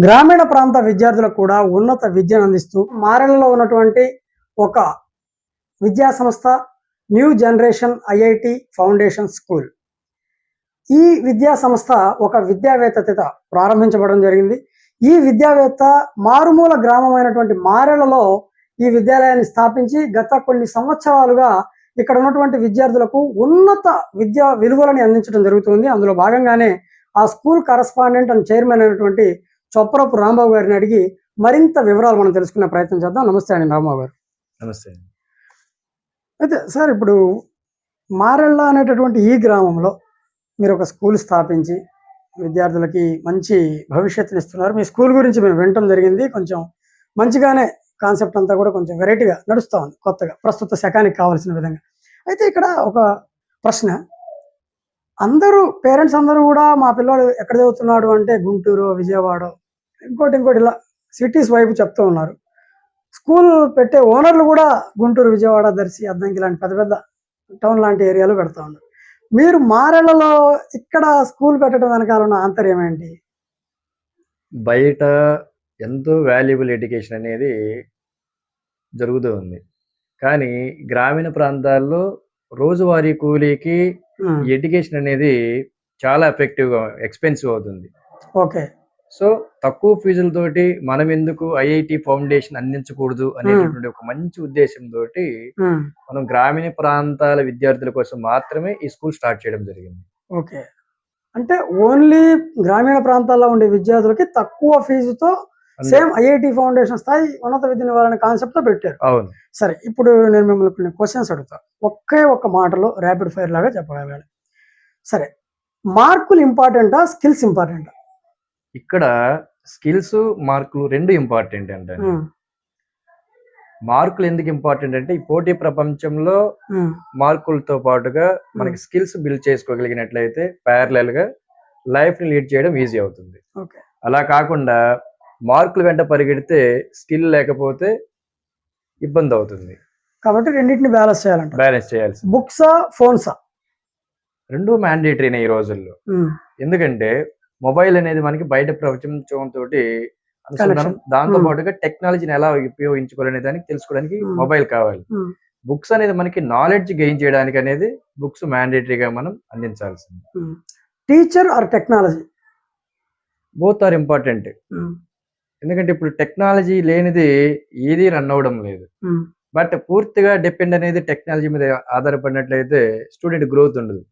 గ్రామీణ ప్రాంత విద్యార్థులకు కూడా ఉన్నత విద్యను అందిస్తూ మారెలలో ఉన్నటువంటి ఒక విద్యా సంస్థ new generation IIT foundation school. ఈ విద్యా సంస్థ ఒక విద్యావేత్తత ప్రారంభించబడడం జరిగింది. ఈ విద్యావేత్త మారుమూల గ్రామమైనటువంటి మారెలలో ఈ విద్యాలయాన్ని స్థాపించి గత కొన్ని సంవత్సరాలుగా ఇక్కడ ఉన్నటువంటి విద్యార్థులకు ఉన్నత విద్యా విలువలని అందించడం జరుగుతుంది. అందులో భాగంగానే ఆ స్కూల్ కరస్పాండెంట్ అండ్ చైర్మన్ అయినటువంటి చొప్పరపు రాంబాబు గారిని అడిగి మరింత వివరాలు మనం తెలుసుకునే ప్రయత్నం చేద్దాం. నమస్తే అండి రాంబాబు గారు. నమస్తే. అయితే సార్, ఇప్పుడు మారెళ్ళ అనేటటువంటి ఈ గ్రామంలో మీరు ఒక స్కూల్ స్థాపించి విద్యార్థులకి మంచి భవిష్యత్తుని ఇస్తున్నారు. మీ స్కూల్ గురించి మేము వినటం జరిగింది. కొంచెం మంచిగానే కాన్సెప్ట్ అంతా కూడా కొంచెం వెరైటీగా నడుస్తూ ఉంది, కొత్తగా ప్రస్తుత శకానికి కావాల్సిన విధంగా. అయితే ఇక్కడ ఒక ప్రశ్న, అందరూ పేరెంట్స్ అందరూ కూడా మా పిల్లాడు ఎక్కడ చదువుతున్నాడు అంటే గుంటూరు, విజయవాడ, ఇంకోటి ఇలా సిటీస్ వైపు చెప్తూ ఉన్నారు. స్కూల్ పెట్టే ఓనర్లు కూడా గుంటూరు, విజయవాడ, దర్శి, అద్దంకి లాంటి పెద్ద పెద్ద టౌన్ లాంటి ఏరియాలో పెడతా ఉన్నారు. మీరు మారెళ్లలో ఇక్కడ స్కూల్ పెట్టడం వెనకాల ఉన్న ఆంతర్యం ఏంటి? బయట ఎంతో వాల్యుబుల్ ఎడ్యుకేషన్ అనేది జరుగుతూ ఉంది, కానీ గ్రామీణ ప్రాంతాల్లో రోజువారీ కూలీకి ఎడ్యుకేషన్ అనేది చాలా ఎఫెక్టివ్గా ఎక్స్పెన్సివ్ అవుతుంది. ఓకే. సో తక్కువ ఫీజులతోటి మనం ఎందుకు ఐఐటి ఫౌండేషన్ అందించకూడదు అనేటటువంటి ఒక మంచి ఉద్దేశంతో మనం గ్రామీణ ప్రాంతాల విద్యార్థుల కోసం మాత్రమే ఈ స్కూల్ స్టార్ట్ చేయడం జరిగింది. ఓకే. అంటే ఓన్లీ గ్రామీణ ప్రాంతాల్లో ఉండే విద్యార్థులకి తక్కువ ఫీజుతో సేమ్ ఐఐటి ఫౌండేషన్ స్థాయి ఉన్నత విద్యను ఇవ్వాలనే కాన్సెప్ట్ తో పెట్టారు. అవును. సరే, ఇప్పుడు నేను మిమ్మల్ని కొన్ని క్వశ్చన్స్ అడుగుతా, ఒక్క మాటలో ర్యాపిడ్ ఫైర్ లాగా చెప్పగలగాలి. సరే, మార్కులు ఇంపార్టెంటా, స్కిల్స్ ఇంపార్టెంటా? ఇక్కడ స్కిల్స్, మార్కులు రెండు ఇంపార్టెంట్ అంటే మార్కులు ఎందుకు ఇంపార్టెంట్ అంటే ఈ పోటీ ప్రపంచంలో మార్కులతో పాటుగా మనకి స్కిల్స్ బిల్డ్ చేసుకోగలిగినట్లయితే ప్యారలల్ గా లైఫ్ ని లీడ్ చేయడం ఈజీ అవుతుంది. అలా కాకుండా మార్కులు వెంట పరిగెడితే స్కిల్ లేకపోతే ఇబ్బంది అవుతుంది. కాబట్టి రెండింటిని బ్యాలెన్స్ చేయాలి. బుక్సా, ఫోన్సా? రెండు మ్యాండేటరీనే ఈ రోజుల్లో. ఎందుకంటే మొబైల్ అనేది మనకి బయట ప్రపంచం తోటి అనుసంధానం, దాంతో పాటుగా టెక్నాలజీని ఎలా ఉపయోగించుకోవాలనే దానికి తెలుసుకోవడానికి మొబైల్ కావాలి. బుక్స్ అనేది మనకి నాలెడ్జ్ గెయిన్ చేయడానికి అనేది బుక్స్ మ్యాండేటరీగా మనం అందించాల్సింది. Teacher or technology? Both are important. ఎందుకంటే ఇప్పుడు టెక్నాలజీ లేనిది ఏది రన్ అవ్వడం లేదు. బట్ పూర్తిగా డిపెండ్ అనేది టెక్నాలజీ మీద ఆధారపడినట్లయితే స్టూడెంట్ గ్రోత్ ఉండదు.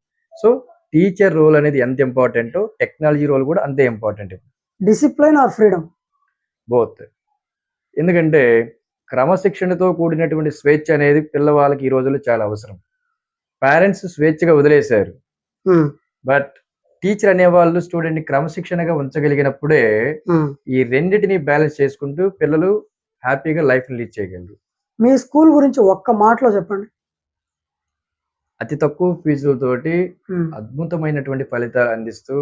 సో టీచర్ రోల్ అనేది ఎంత ఇంపార్టెంటో టెక్నాలజీ రోల్ కూడా అంతే important. Discipline or freedom? Both. ఎందుకంటే క్రమశిక్షణతో కూడినటువంటి స్వేచ్ఛ అనేది పిల్లవాళ్ళకి ఈ రోజుల్లో చాలా అవసరం. పేరెంట్స్ స్వేచ్ఛగా వదిలేశారు, బట్ టీచర్ అనేవాళ్ళు స్టూడెంట్ ని క్రమశిక్షణగా ఉంచగలిగినప్పుడే ఈ రెండింటిని బ్యాలెన్స్ చేసుకుంటూ పిల్లలు హ్యాపీగా లైఫ్ ని లీడ్ చేయగలరు. మీ స్కూల్ గురించి ఒక్క మాటలో చెప్పండి. అతి తక్కువ ఫీజులతోటి అద్భుతమైనటువంటి ఫలితాలు అందిస్తూ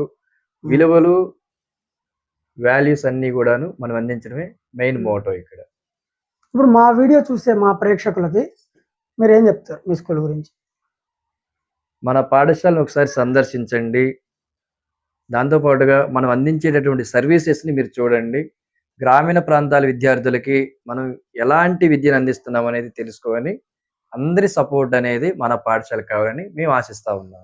విలువలు, వాల్యూస్ అన్ని కూడాను మనం అందించడమే మెయిన్ మోటో ఇక్కడ. ఇప్పుడు మా వీడియో చూసే మా ప్రేక్షకులకి మీరు ఏం చెప్తారు మీ స్కూల్ గురించి? మన పాఠశాలను ఒకసారి సందర్శించండి. దాంతోపాటుగా మనం అందించేటటువంటి సర్వీసెస్ని మీరు చూడండి. గ్రామీణ ప్రాంతాల విద్యార్థులకి మనం ఎలాంటి విద్యను అందిస్తున్నాం అనేది తెలుసుకొని అందరి సపోర్ట్ అనేది మన పాఠశాలకు కావాలని మేము ఆశిస్తా ఉన్నాం.